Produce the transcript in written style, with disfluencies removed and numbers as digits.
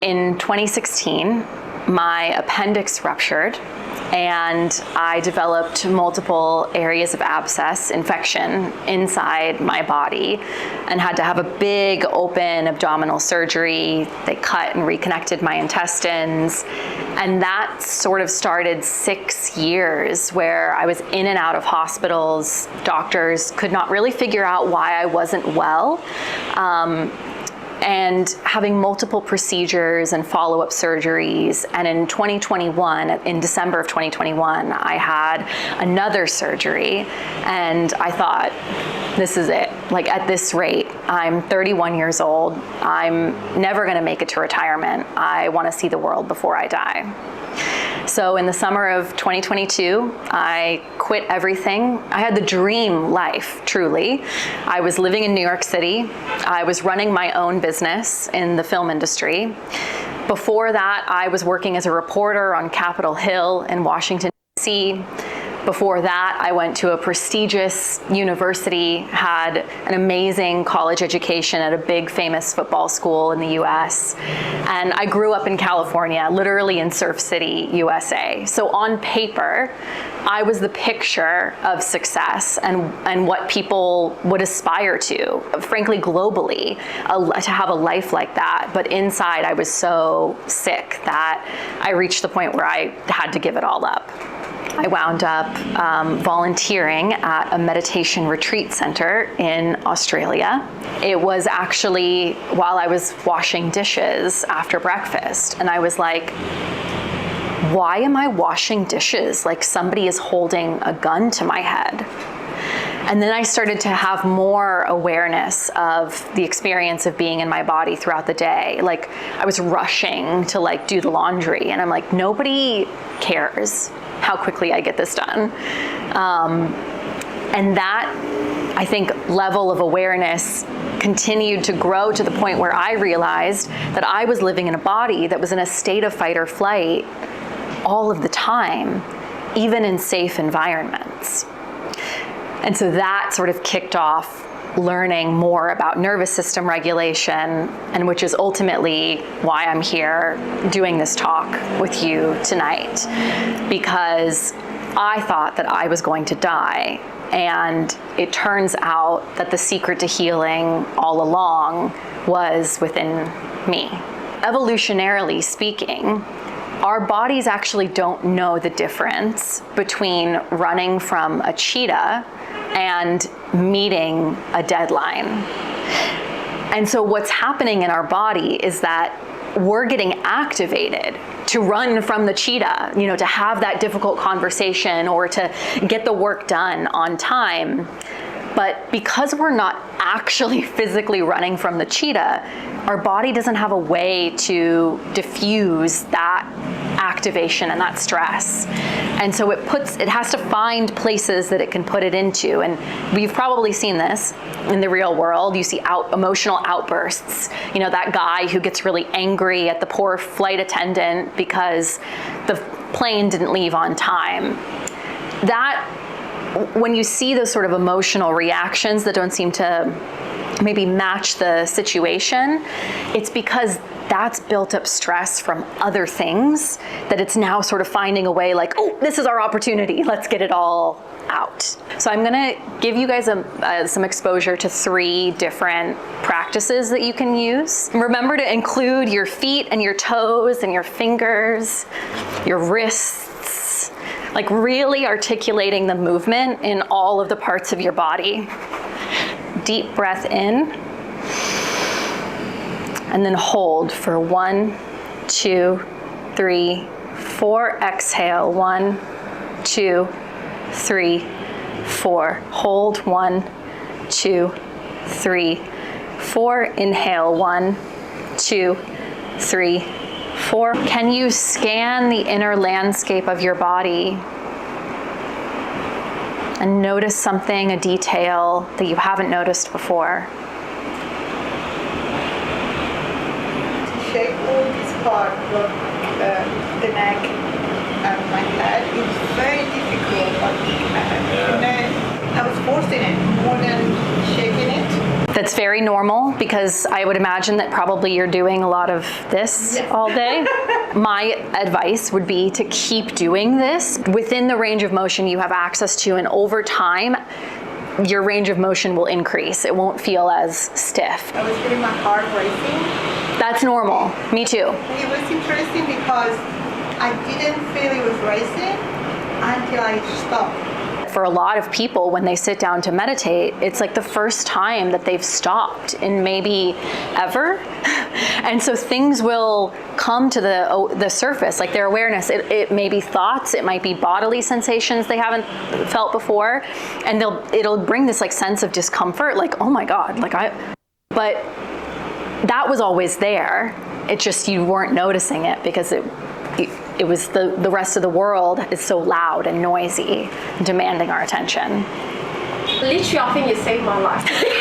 in 2016, my appendix ruptured and I developed multiple areas of abscess infection inside my body and had to have a big open abdominal surgery. They cut and reconnected my intestines. And that sort of started 6 years where I was in and out of hospitals. Doctors could not really figure out why I wasn't well. And having multiple procedures and follow-up surgeries. And in 2021, in December of 2021, I had another surgery. And I thought, this is it. Like, at this rate, I'm 31 years old. I'm never gonna make it to retirement. I wanna see the world before I die. So in the summer of 2022, I quit everything. I had the dream life, truly. I was living in New York City. I was running my own business in the film industry. Before that, I was working as a reporter on Capitol Hill in Washington, D.C. Before that, I went to a prestigious university, had an amazing college education at a big famous football school in the US. And I grew up in California, literally in Surf City, USA. So on paper, I was the picture of success and what people would aspire to, frankly, globally, to have a life like that. But inside, I was so sick that I reached the point where I had to give it all up. I wound up volunteering at a meditation retreat center in Australia. It was actually while I was washing dishes after breakfast, and I was like, why am I washing dishes like somebody is holding a gun to my head? And then I started to have more awareness of the experience of being in my body throughout the day. Like, I was rushing to do the laundry, and I'm like, nobody cares how quickly I get this done. And that, I think, level of awareness continued to grow to the point where I realized that I was living in a body that was in a state of fight or flight all of the time, even in safe environments. And so that sort of kicked off learning more about nervous system regulation, and which is ultimately why I'm here doing this talk with you tonight, because I thought that I was going to die. And it turns out that the secret to healing all along was within me. Evolutionarily speaking, our bodies actually don't know the difference between running from a cheetah and meeting a deadline. And so what's happening in our body is that we're getting activated to run from the cheetah, to have that difficult conversation or to get the work done on time. But because we're not actually physically running from the cheetah, our body doesn't have a way to diffuse that activation and that stress. And so it has to find places that it can put it into. And we've probably seen this in the real world. You see emotional outbursts. That guy who gets really angry at the poor flight attendant because the plane didn't leave on time. When you see those sort of emotional reactions that don't seem to maybe match the situation, it's because that's built up stress from other things that it's now sort of finding a way like, oh, this is our opportunity. Let's get it all out. So I'm gonna give you guys some exposure to 3 different practices that you can use. Remember to include your feet and your toes and your fingers, your wrists, like really articulating the movement in all of the parts of your body. Deep breath in, and then hold for 1, 2, 3, 4. Exhale, 1, 2, 3, 4. Hold, 1, 2, 3, 4. Inhale, 1, 2, 3, 4. Can you scan the inner landscape of your body and notice something, a detail that you haven't noticed before? To shape all this part of the neck and my head is very difficult. I was forcing it more than shaking it. That's very normal, because I would imagine that probably you're doing a lot of this all day. My advice would be to keep doing this within the range of motion you have access to, and over time, your range of motion will increase. It won't feel as stiff. I was feeling my heart racing. That's normal. Me too. It was interesting because I didn't feel it was racing until I stopped. For a lot of people, when they sit down to meditate, it's like the first time that they've stopped in maybe ever. And so things will come to the surface, like their awareness. It may be thoughts, it might be bodily sensations they haven't felt before, and it'll bring this like sense of discomfort, like, oh my God, but that was always there. It just, you weren't noticing it because it was the rest of the world is so loud and noisy, demanding our attention. Literally, I think you saved my life.